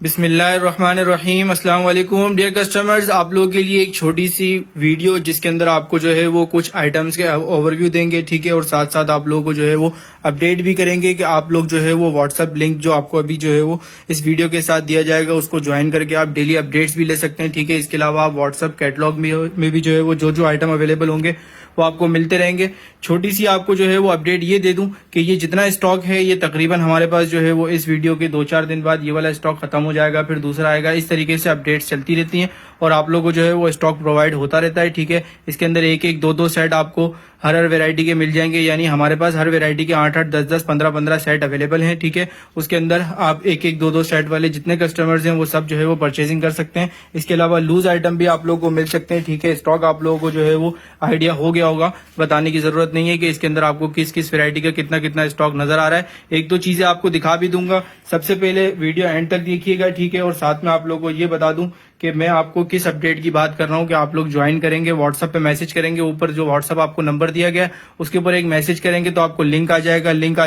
बिस्मिल्लाहिर्रहमानिर्रहीम। अस्सलाम वालेकुम डियर कस्टमर्स, आप लोगों के लिए एक छोटी सी वीडियो जिसके अंदर आपको जो है वो कुछ आइटम्स के ओवरव्यू देंगे, ठीक है, और साथ साथ आप लोगों को जो है वो अपडेट भी करेंगे कि आप लोग जो है वो व्हाट्सएप लिंक जो आपको अभी जो है वो इस वीडियो के साथ दिया जाएगा उसको ज्वाइन करके आप डेली अपडेट्स भी ले सकते हैं, ठीक है। इसके अलावा आप व्हाट्सएप कैटलॉग में भी जो है वो जो आइटम अवेलेबल होंगे वो आपको मिलते रहेंगे। छोटी सी आपको जो है वो अपडेट ये दे दूं कि ये जितना स्टॉक है ये तकरीबन हमारे पास जो है वो इस वीडियो के 2-4 दिन बाद ये वाला स्टॉक खत्म हो जाएगा, फिर दूसरा आएगा। इस तरीके से अपडेट्स चलती रहती हैं और आप लोगों को जो है वो स्टॉक प्रोवाइड होता रहता है, ठीक है। इसके अंदर एक एक दो सेट आपको हर वेरायटी के मिल जाएंगे, यानी हमारे पास हर वेरायटी के 8-8, 10-10, 15-15 सेट अवेलेबल हैं, ठीक है। उसके अंदर आप एक एक दो सेट वाले जितने कस्टमर्स हैं वो सब जो है वो परचेजिंग कर सकते हैं। इसके अलावा लूज आइटम भी आप लोगों को मिल सकते हैं, ठीक है। स्टॉक आप लोगों को जो है वो आइडिया हो गया होगा, बताने की जरूरत नहीं है कि इसके अंदर आपको किस किस वेरायटी का कितना कितना स्टॉक नजर आ रहा है। एक दो चीजें आपको दिखा भी दूंगा। सबसे पहले वीडियो एंड तक देखिएगा, ठीक है। और साथ में आप लोगों को ये बता दूं कि मैं आपको किस अपडेट की बात कर रहा हूं कि आप लोग ज्वाइन करेंगे, व्हाट्सएप पे मैसेज करेंगे, ऊपर जो व्हाट्सएप आपको नंबर दिया गया है उसके ऊपर एक मैसेज करेंगे तो आपको लिंक आ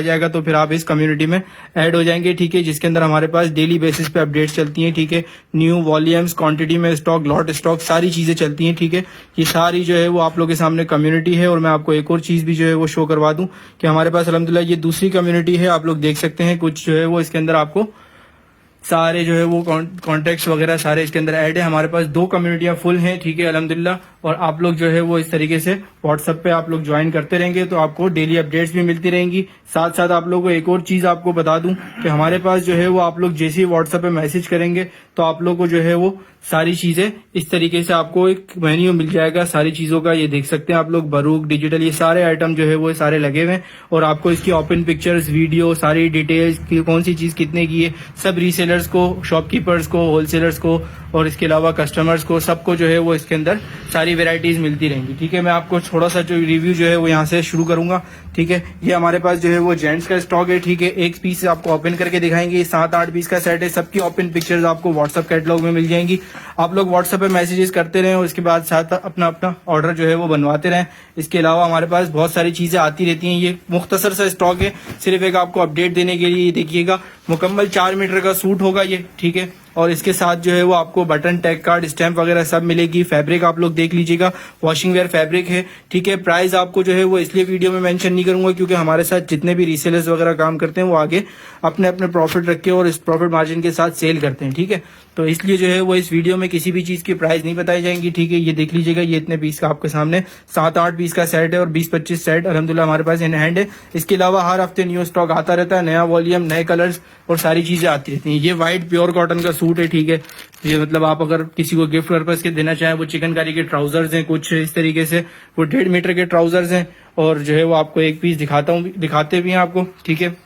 जाएगा तो फिर आप इस कम्युनिटी में ऐड हो जाएंगे, ठीक है, जिसके अंदर हमारे पास डेली बेसिस पे अपडेट्स चलती हैं, ठीक है। न्यू वॉल्यूम्स, क्वांटिटी में स्टॉक, लॉट स्टॉक, सारी चीजें चलती हैं, ठीक है। ये सारी जो है वो आप लोग के सामने कम्युनिटी है। और मैं आपको एक और चीज भी जो है वो शो करवा दूं कि हमारे पास अल्हम्दुलिल्लाह ये दूसरी कम्युनिटी है, आप लोग देख सकते हैं। कुछ जो है वो इसके अंदर आपको सारे जो है वो कॉन्टेक्ट्स वगैरह सारे इसके अंदर ऐड है। हमारे पास 2 कम्युनिटियां फुल हैं, ठीक है, अल्हम्दुलिल्लाह। और आप लोग जो है वो इस तरीके से व्हाट्सएप पे आप लोग ज्वाइन करते रहेंगे तो आपको डेली अपडेट्स भी मिलती रहेंगी। साथ साथ आप लोगों को एक और चीज आपको बता दूं कि हमारे पास जो है वो आप लोग जैसे ही व्हाट्सएप पे मैसेज करेंगे तो आप लोग को जो है वो सारी चीजें इस तरीके से आपको एक मेन्यू मिल जाएगा सारी चीजों का। ये देख सकते हैं आप लोग, बरूक डिजिटल, ये सारे आइटम जो है वो सारे लगे हुए हैं और आपको इसकी ओपन पिक्चर्स, वीडियो, सारी डिटेल्स की कौन सी चीज कितने की है सब रीसेलर्स को, शॉपकीपर्स को, होलसेलर्स को और इसके अलावा कस्टमर्स को, सबको जो है वो इसके अंदर सारी वेराइटीज मिलती रहेंगी, ठीक है। मैं आपको थोड़ा सा जो रिव्यू जो है वो यहाँ से शुरू करूंगा, ठीक है। ये हमारे पास जो है वो जेंट्स का स्टॉक है, ठीक है। एक पीस आपको ओपन करके दिखाएंगे, 7-8 पीस का सेट है, सबकी ओपन पिक्चर्स आपको व्हाट्सएप कैटलॉग में मिल जाएंगी। आप लोग व्हाट्सएप पे मैसेजेस करते रहें और इसके बाद साथ अपना अपना ऑर्डर जो है वो बनवाते रहें। इसके अलावा हमारे पास बहुत सारी चीजें आती रहती हैं। ये मुख्तसर सा स्टॉक है, सिर्फ एक आपको अपडेट देने के लिए। देखिएगा, मुकम्मल 4 मीटर का सूट होगा ये, ठीक है। और इसके साथ जो है वो आपको बटन, टैग कार्ड, स्टैंप वगैरह सब मिलेगी। फैब्रिक आप लोग देख लीजिएगा, वॉशिंग वेयर फैब्रिक है, ठीक है। प्राइस आपको जो है वो इसलिए वीडियो में मेंशन नहीं करूंगा क्योंकि हमारे साथ जितने भी रीसेलर्स वगैरह काम करते हैं वो आगे अपने अपने प्रॉफिट रख के और इस प्रॉफिट मार्जिन के साथ सेल करते हैं, ठीक है। तो इसलिए जो है वो इस वीडियो में किसी भी चीज की प्राइस नहीं बताई जाएंगी, ठीक है। ये देख लीजिएगा, ये इतने पीस का आपके सामने 7-8 पीस का सेट है और 20-25 सेट अल्हम्दुलिल्लाह हमारे पास इन हैंड है। इसके अलावा हर हफ्ते न्यू स्टॉक आता रहता है, नया वॉल्यूम, नए कलर्स और सारी चीजें आती रहती हैं। ये व्हाइट प्योर कॉटन का सूट है, ठीक है। ये मतलब आप अगर किसी को गिफ्ट पर्पज के देना चाहें, वो चिकनकारी के ट्राउजर्स हैं कुछ इस तरीके से, वो 1.5 मीटर के ट्राउजर्स हैं और जो है वो आपको एक पीस दिखाते भी हैं आपको, ठीक है।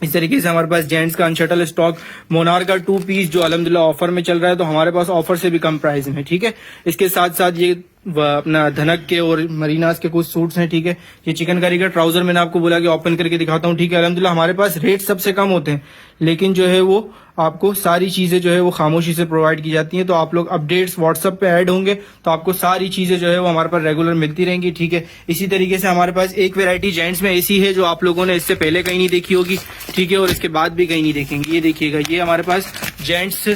इस तरीके से हमारे पास जेंट्स का अनशटल स्टॉक, मोनार का 2 पीस जो अल्हम्दुलिल्लाह ऑफर में चल रहा है, तो हमारे पास ऑफर से भी कम प्राइस में, ठीक है। इसके साथ साथ ये अपना धनक के और मरीनास के कुछ सूट्स हैं, ठीक है। ये चिकनकारी का ट्राउजर मैंने आपको बोला कि ओपन करके दिखाता हूँ, ठीक है। अल्हम्दुलिल्लाह हमारे पास रेट सबसे कम होते हैं लेकिन जो है वो आपको सारी चीजें जो है वो खामोशी से प्रोवाइड की जाती हैं। तो आप लोग अपडेट्स व्हाट्सएप पे ऐड होंगे तो आपको सारी चीजें जो है वो हमारे पास रेगुलर मिलती रहेंगी, ठीक है। इसी तरीके से हमारे पास एक वैरायटी जेंट्स में ऐसी है जो आप लोगों ने इससे पहले कहीं नहीं देखी होगी, ठीक है, और इसके बाद भी कहीं नहीं देखेंगे। ये देखिएगा, ये हमारे पास जेंट्स से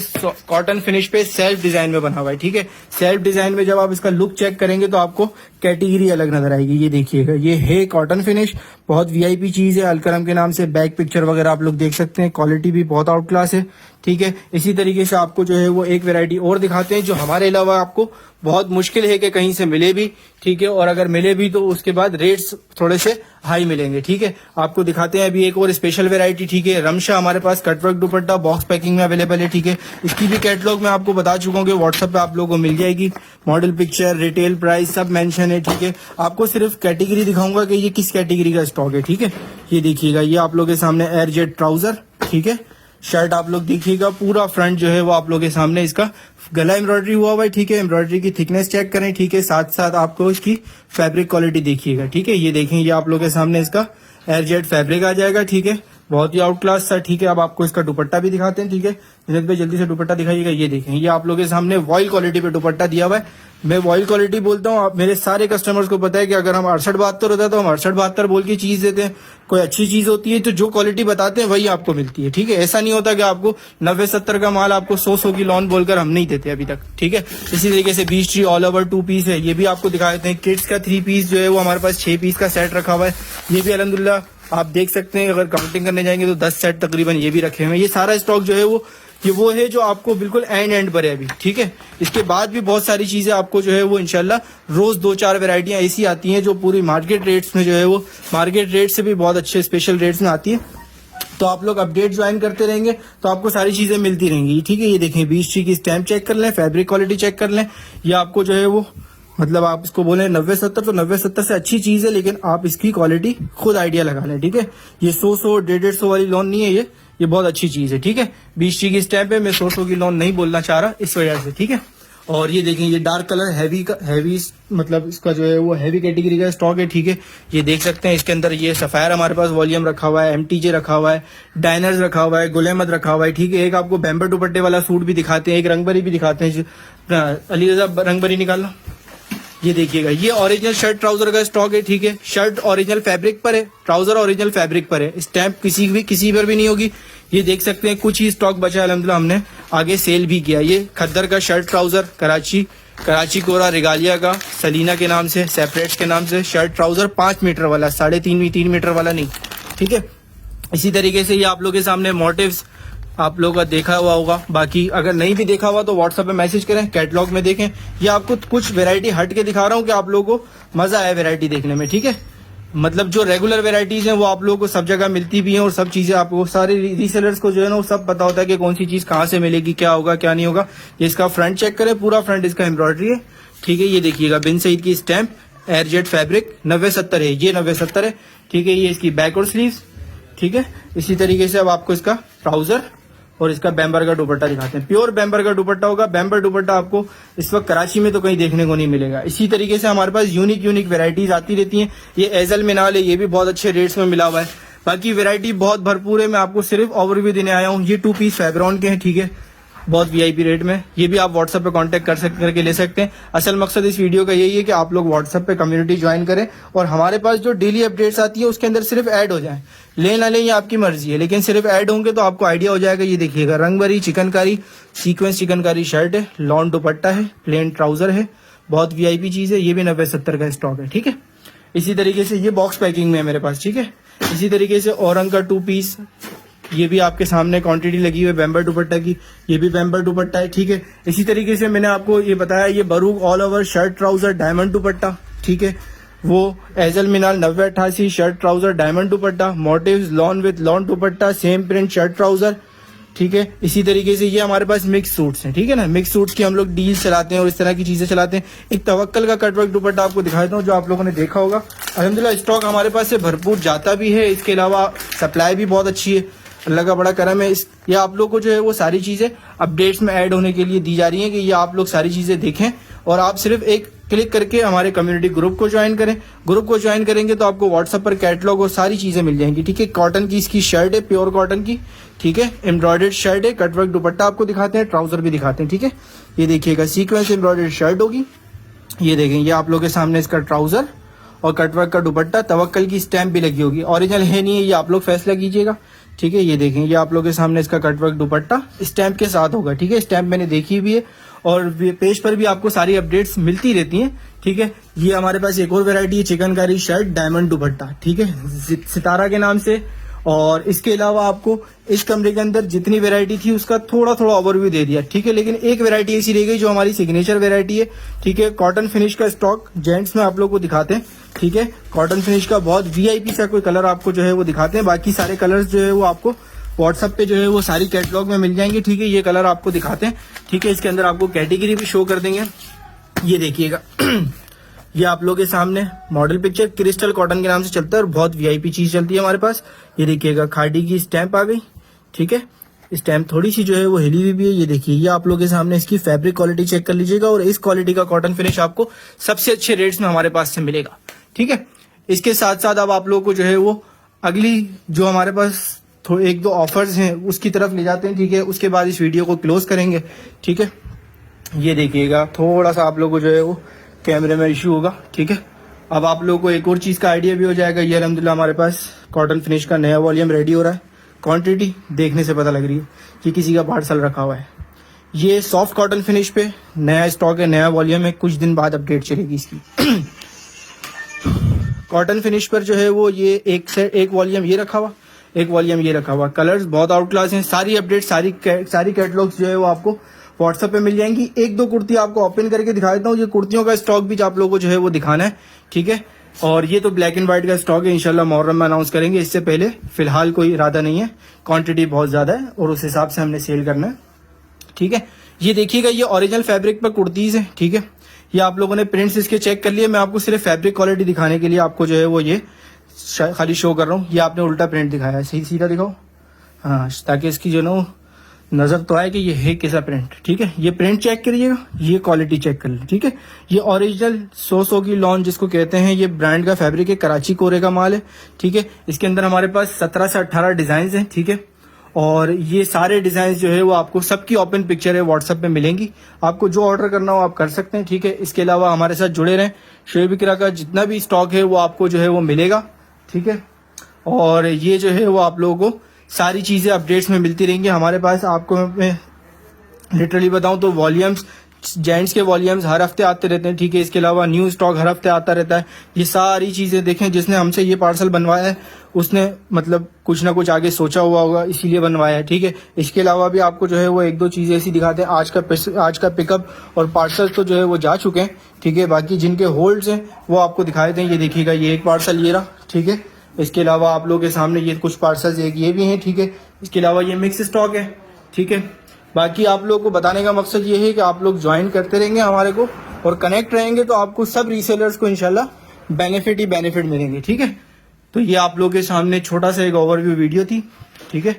कॉटन फिनिश पे सेल्फ डिजाइन में बना हुआ है, ठीक है। सेल्फ डिजाइन में जब आप इसका लुक चेक करेंगे तो आपको कैटेगरी अलग नजर आएगी। ये देखिएगा, ये है कॉटन फिनिश, बहुत वीआईपी चीज है, अलकरम के नाम से बैक पिक्चर वगैरह आप लोग देख सकते हैं। क्वालिटी भी बहुत आउट क्लास है, ठीक है। इसी तरीके से आपको जो है वो एक वैरायटी और दिखाते हैं जो हमारे अलावा आपको बहुत मुश्किल है कि कहीं से मिले भी, ठीक है। और अगर मिले भी तो उसके बाद रेट्स थोड़े से हाई मिलेंगे, ठीक है। आपको दिखाते हैं अभी एक और स्पेशल वैरायटी, ठीक है। रमशा हमारे पास कटवर्क दुपट्टा बॉक्स पैकिंग में अवेलेबल है, ठीक है। इसकी भी कैटलॉग में आपको बता चुका हूँ कि व्हाट्सएप पे आप लोगों को मिल जाएगी। मॉडल पिक्चर, रिटेल प्राइस सब मेंशन है, ठीक है। आपको सिर्फ कैटेगरी दिखाऊंगा कि ये किस कैटेगरी का स्टॉक है, ठीक है। ये देखिएगा, ये आप लोगों के सामने एयरजेट ट्राउजर, ठीक है। शर्ट आप लोग देखिएगा, पूरा फ्रंट जो है वो आप लोगों के सामने इसका गला एम्ब्रॉयडरी हुआ हुआ है, ठीक है। एम्ब्रॉयडरी की थिकनेस चेक करें, ठीक है। साथ साथ आपको इसकी फैब्रिक क्वालिटी देखिएगा, ठीक है। ये देखें, ये आप लोगों के सामने इसका एयरजेट फैब्रिक आ जाएगा, ठीक है। बहुत ही आउट क्लास था। ठीक है, अब आपको इसका दुपट्टा भी दिखाते हैं। ठीक है जुनेद भाई, जल्दी से दुपट्टा दिखाइएगा। ये देखें, ये आप लोगों के सामने वॉइल क्वालिटी पे दुपट्टा दिया हुआ है। मैं वॉइल क्वालिटी बोलता हूँ, आप मेरे सारे कस्टमर्स को पता है कि अगर हम 68-72 होता है तो हम 68-72 बोल के चीज देते हैं। कोई अच्छी चीज होती है तो जो क्वालिटी बताते हैं वही आपको मिलती है। ठीक है, ऐसा नहीं होता कि आपको 90-70 का माल आपको 100 की लॉन बोलकर हम नहीं देते अभी तक। ठीक है, इसी तरीके से beach tree all over 2 piece है, ये भी आपको दिखा देते हैं। किड्स का 3 पीस जो है वो हमारे पास 6 पीस का सेट रखा हुआ है। ये भी अल्हम्दुलिल्लाह आप देख सकते हैं, अगर काउंटिंग करने जाएंगे तो 10 सेट तकरीबन ये भी रखे हुए हैं। ये सारा स्टॉक जो है वो है जो आपको बिल्कुल एंड पर है अभी। ठीक है, इसके बाद भी बहुत सारी चीजें आपको जो है वो इंशाल्लाह रोज 2-4 वैरायटियां ऐसी आती हैं जो पूरी मार्केट रेट्स में जो है वो मार्केट रेट से भी बहुत अच्छे स्पेशल रेट्स में आती है। तो आप लोग अपडेट ज्वाइन करते रहेंगे तो आपको सारी चीजें मिलती रहेंगी। ठीक है, ये देखें, बीच ट्री की स्टैम्प चेक कर लें, फैब्रिक क्वालिटी चेक कर लें। ये आपको जो है वो मतलब आप इसको बोले 90-70 तो 90-70 से अच्छी चीज है, लेकिन आप इसकी क्वालिटी खुद आइडिया लगा लें। ठीक है, ये 100 150 वाली लोन नहीं है, ये बहुत अच्छी चीज है। ठीक है, 20 की स्टैम्प है, मैं 100 की लोन नहीं बोलना चाह रहा इस वजह से। ठीक है, और ये देखें, ये डार्क कलर हैवी मतलब इसका जो है वो हैवी कैटेगरी का स्टॉक है। ठीक है, ये देख सकते हैं, इसके अंदर ये सफायर हमारे पास वॉल्यूम रखा हुआ है, एमटीजे रखा हुआ है, डायनर्स रखा हुआ है, गुल अहमद रखा हुआ है। ठीक है, एक आपको बैम्बर दुपट्टे वाला सूट भी दिखाते हैं, एक रंगभरी भी दिखाते हैं। अली रजा रंगभरी निकालना, ये देखिएगा, ये ओरिजिनल शर्ट ट्राउजर का स्टॉक है। ठीक है, शर्ट ओरिजिनल फैब्रिक पर है, ट्राउजर ओरिजिनल फैब्रिक पर है, स्टैंप किसी पर भी नहीं होगी। ये देख सकते हैं, कुछ ही स्टॉक बचा है, अल्हम्दुलिल्लाह हमने आगे सेल भी किया। ये खद्दर का शर्ट ट्राउजर कराची कोरा रिगालिया का सलीना के नाम से, सेपरेट्स के नाम से शर्ट ट्राउजर 5 मीटर वाला, 3.5 मीटर वाला नहीं। ठीक है, इसी तरीके से ये आप लोगों के सामने मोटिव्स आप लोगों का देखा हुआ होगा, बाकी अगर नहीं भी देखा हुआ तो व्हाट्सएप पे मैसेज करें, कैटलॉग में देखें। ये आपको कुछ वैरायटी हट के दिखा रहा हूँ कि आप लोगों को मजा आए वैरायटी देखने में। ठीक है, मतलब जो रेगुलर वैरायटीज हैं वो आप लोगों को सब जगह मिलती भी हैं और सब चीजें आपको सारे रीसेलर्स को जो है ना वो सब पता होता है कि कौन सी चीज कहाँ से मिलेगी, क्या होगा क्या नहीं होगा। ये इसका फ्रंट चेक करें, पूरा फ्रंट इसका एम्ब्रॉयडरी है। ठीक है, ये देखिएगा, बिन सईद की स्टैम्प एयरजेट फैब्रिक 90-70 है, ये 90-70 है। ठीक है, ये इसकी बैक और स्लीव्स। ठीक है, इसी तरीके से अब आपको इसका ट्राउजर और इसका बैम्बर का दुपट्टा दिखाते हैं। प्योर बैम्बर का दुपट्टा होगा। बैम्बर दुपट्टा आपको इस वक्त कराची में तो कहीं देखने को नहीं मिलेगा। इसी तरीके से हमारे पास यूनिक वैरायटीज आती रहती हैं। ये एजल मिनाल है, ये भी बहुत अच्छे रेट्स में मिला हुआ है। बाकी वैरायटी बहुत भरपूर है, मैं आपको सिर्फ ओवरव्यू देने आया हूँ। ये 2 पीस फैब्रॉन के हैं। ठीक है, बहुत वीआईपी रेट में, ये भी आप व्हाट्सएप पे कांटेक्ट करके ले सकते हैं। असल मकसद इस वीडियो का यही है कि आप लोग व्हाट्सएप पे कम्युनिटी ज्वाइन करें और हमारे पास जो डेली अपडेट्स आती है उसके अंदर सिर्फ ऐड हो जाए, ले ना ले ये आपकी मर्जी है, लेकिन सिर्फ ऐड होंगे तो आपको आइडिया हो जाएगा। ये देखिएगा, रंगभरी चिकनकारी सीक्वेंस चिकनकारी शर्ट है, लॉन दुपट्टा है, प्लेन ट्राउजर है, बहुत वीआईपी चीज है। ये भी 90-70 का स्टॉक है। ठीक है, इसी तरीके से ये बॉक्स पैकिंग में है मेरे पास। ठीक है, इसी तरीके से औरंग का 2 पीस, ये भी आपके सामने क्वांटिटी लगी हुई है बैम्बर दुपट्टा की, ये भी बैम्बर दुपट्टा है। ठीक है, इसी तरीके से मैंने आपको ये बताया, ये बरूक all over shirt trouser diamond dupatta. ठीक है, वो एजल मिनाल 90-88 shirt trouser diamond dupatta, motifs lawn with lawn dupatta, same print shirt trouser. ठीक है, इसी तरीके से ये हमारे पास मिक्स सूट्स हैं। ठीक है ना, मिक्स सूट्स की हम लोग डील चलाते हैं और इस तरह की चीजें चलाते हैं। एक तवक्कल का कटवर्क दुपट्टा आपको दिखाता हूँ जो आप लोगों ने देखा होगा। अल्हम्दुलिल्लाह स्टॉक हमारे पास से भरपूर जाता भी है, इसके अलावा सप्लाई भी बहुत अच्छी है, अल्लाह का बड़ा करम है। ये आप लोग को जो है वो सारी चीजें अपडेट्स में ऐड होने के लिए दी जा रही हैं कि ये आप लोग सारी चीजें देखें और आप सिर्फ एक क्लिक करके हमारे कम्युनिटी ग्रुप को ज्वाइन करें। ग्रुप को ज्वाइन करेंगे तो आपको व्हाट्सएप पर कैटलॉग और सारी चीजें मिल जाएंगी। ठीक है, कॉटन की इसकी शर्ट है, प्योर कॉटन की। ठीक है, एम्ब्रॉयडर्ड शर्ट है, कटवर्क दुपट्टा आपको दिखाते हैं, ट्राउजर भी दिखाते हैं। ठीक है, ये देखिएगा, सीक्वेंस एम्ब्रॉयडर्ड शर्ट होगी। ये देखें, ये आप लोग के सामने इसका ट्राउजर और कटवर्क का दुपट्टा, तवक्कल की स्टैंप भी लगी होगी। ओरिजिनल है नहीं है, ये आप लोग फैसला कीजिएगा। ठीक है, ये देखें, ये आप लोग के सामने इसका कटवर्क दुपट्टा स्टैंप के साथ होगा। ठीक है, स्टैंप मैंने देखी भी है और पेज पर भी आपको सारी अपडेट्स मिलती रहती हैं। ठीक है, ये हमारे पास एक और वैरायटी है, चिकनकारी शर्ट डायमंड दुपट्टा। ठीक है, सितारा के नाम से। और इसके अलावा आपको इस कमरे के अंदर जितनी वैरायटी थी उसका थोड़ा ओवरव्यू दे दिया। ठीक है, लेकिन एक वैरायटी ऐसी रह गई जो हमारी सिग्नेचर वैरायटी है। ठीक है, कॉटन फिनिश का स्टॉक जेंट्स में आप लोग को दिखाते हैं। ठीक है, कॉटन फिनिश का बहुत वीआईपी सा कोई कलर आपको जो है वो दिखाते हैं। बाकी सारे कलर्स जो है वो आपको व्हाट्सएप पे जो है वो सारी कैटलॉग में मिल जाएंगे। ठीक है, ये कलर आपको दिखाते हैं। ठीक है, इसके अंदर आपको कैटेगरी भी शो कर देंगे। ये देखिएगा ये आप लोग के सामने मॉडल पिक्चर क्रिस्टल कॉटन के नाम से चलता है और बहुत वीआईपी चीज चलती है हमारे पास। ये देखिएगा, खाड़ी की स्टैंप आ गई। ठीक है, स्टैम्प थोड़ी सी जो है वो हिली हुई भी है। ये देखिए, ये आप लोग के सामने इसकी फैब्रिक क्वालिटी चेक कर लीजिएगा और इस क्वालिटी का कॉटन फिनिश आपको सबसे अच्छे रेट्स में हमारे पास से मिलेगा। ठीक है, इसके साथ साथ अब आप लोग को जो है वो अगली जो हमारे पास तो एक दो ऑफर्स हैं उसकी तरफ ले जाते हैं, ठीक है। उसके बाद इस वीडियो को क्लोज करेंगे, ठीक है। ये देखिएगा, थोड़ा सा आप लोगों को जो है वो कैमरे में इशू होगा, ठीक है। अब आप लोगों को एक और चीज़ का आइडिया भी हो जाएगा। ये अल्हम्दुलिल्लाह हमारे पास कॉटन फिनिश का नया वॉल्यूम रेडी हो रहा है। क्वांटिटी देखने से पता लग रही है कि किसी का पार्सल रखा हुआ है। ये सॉफ्ट कॉटन फिनिश पे नया स्टॉक है, नया वॉल्यूम है, कुछ दिन बाद अपडेट चलेगी इसकी। कॉटन फिनिश पर जो है वो ये एक वॉल्यूम ये रखा हुआ, एक वॉल्यूम ये रखा हुआ। कलर्स बहुत आउट क्लास हैं। सारी अपडेट, सारी कैटलॉग्स जो है वो आपको व्हाट्सएप पे मिल जाएंगी। एक दो कुर्ती आपको ओपन करके दिखा देता हूँ। ये कुर्तियों का स्टॉक भी आप लोगों को जो है वो दिखाना है, ठीक है। और ये तो ब्लैक एंड व्हाइट का स्टॉक है, इंशाल्लाह मुहर्रम में अनाउंस करेंगे। इससे पहले फिलहाल कोई इरादा नहीं है, क्वांटिटी बहुत ज्यादा है और उस हिसाब से हमने सेल करना है, ठीक है। ये देखिएगा, ये ओरिजिनल फैब्रिक पर कुर्तीज है, ठीक है। ये आप लोगों ने प्रिंट्स इसके चेक कर लिए। मैं आपको सिर्फ फैब्रिक क्वालिटी दिखाने के लिए आपको जो है वो ये खाली शो कर रहा हूँ। ये आपने उल्टा प्रिंट दिखाया है, सही सीधा दिखाओ, हाँ, ताकि इसकी जो ना नजर तो आए कि ये है कैसा प्रिंट, ठीक है। ये प्रिंट चेक करिएगा, ये क्वालिटी चेक कर लें, ठीक है। ये ओरिजिनल 100 की लॉन जिसको कहते हैं, ये ब्रांड का फैब्रिक है, कराची कोरे का माल है, ठीक है। इसके अंदर हमारे पास 17 से 18 डिजाइन हैं, ठीक है। और ये सारे डिजाइन जो है वो आपको सबकी ओपन पिक्चर है व्हाट्सएप पे मिलेंगी। आपको जो ऑर्डर करना हो आप कर सकते हैं, ठीक है। इसके अलावा हमारे साथ जुड़े रहें। शोएब इकरा का जितना भी स्टॉक है वो आपको जो है वो मिलेगा, ठीक है। और ये जो है वो आप लोगों को सारी चीजें अपडेट्स में मिलती रहेंगी हमारे पास। आपको मैं लिटरली बताऊं तो वॉल्यूम्स, जेंट्स के वॉल्यूम्स हर हफ्ते आते रहते हैं, ठीक है। इसके अलावा न्यू स्टॉक हर हफ्ते आता रहता है। ये सारी चीजें देखें, जिसने हमसे ये पार्सल बनवाया है उसने मतलब कुछ ना कुछ आगे सोचा हुआ होगा, इसीलिए बनवाया है, ठीक है। इसके अलावा भी आपको जो है वो एक दो चीजें ऐसी दिखाते हैं। आज का पिकअप और पार्सल तो जो है वो जा चुके हैं, ठीक है। बाकी जिनके होल्ड्स हैं वो आपको दिखाए दें। ये देखिएगा, ये एक पार्सल ये रहा, ठीक है। इसके अलावा आप लोगों के सामने ये कुछ पार्सल्स एक ये भी हैं, ठीक है। इसके अलावा ये मिक्स स्टॉक है, ठीक है। बाकी आप लोगों को बताने का मकसद ये है कि आप लोग ज्वाइन करते रहेंगे हमारे को और कनेक्ट रहेंगे तो आपको सब रीसेलर्स को इंशाल्लाह बेनिफिट ही बेनिफिट मिलेंगे, ठीक है। तो ये आप लोगों के सामने छोटा सा एक ओवरव्यू वीडियो थी, ठीक है।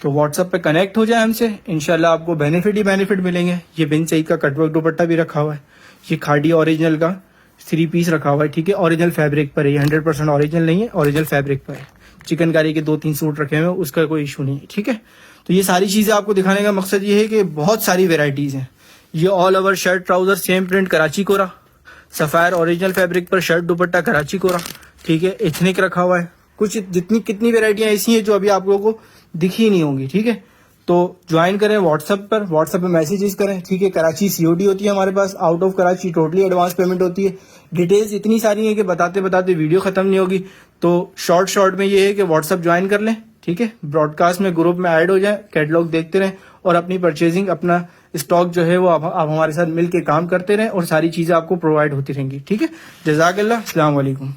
तो व्हाट्सएप पे कनेक्ट हो जाए हमसे, इंशाल्लाह आपको बेनिफिट ही बेनिफिट मिलेंगे। ये बिन सईद का कटवर्क दुपट्टा भी रखा हुआ है। ये खाड़ी ओरिजिनल का 3 पीस रखा हुआ है, ठीक है। ओरिजिनल फैब्रिक पर है, 100% ओरिजिनल नहीं है, ओरिजिनल फैब्रिक पर है। चिकनकारी के 2-3 सूट रखे हुए हैं, उसका कोई इशू नहीं है, ठीक है। तो ये सारी चीजें आपको दिखाने का मकसद ये है कि बहुत सारी वेराइटीज हैं। ये all over shirt trouser same print Karachi कोरा, सफायर ओरिजिनल फैब्रिक पर शर्ट दुपट्टा कराची कोरा, ठीक है। एथनिक रखा हुआ है। कुछ कितनी वेराइटियां ऐसी हैं जो अभी आप लोगों को दिखी नहीं होंगी, ठीक है। तो ज्वाइन करें व्हाट्सएप पे मैसेजेस करें, ठीक है। कराची सीओडी होती है हमारे पास, out of Karachi totally advance payment होती है। डिटेल्स इतनी सारी हैं कि बताते बताते वीडियो खत्म नहीं होगी। तो शॉर्ट में ये है कि व्हाट्सएप ज्वाइन कर लें, ठीक है। ब्रॉडकास्ट में ग्रुप में ऐड हो जाए, कैटलॉग देखते रहें और अपनी परचेजिंग, अपना स्टॉक जो है वो आप हमारे साथ मिल के काम करते रहें और सारी चीजें आपको प्रोवाइड होती रहेंगी, ठीक है। जज़ाकल्लाह, अस्सलाम वालेकुम।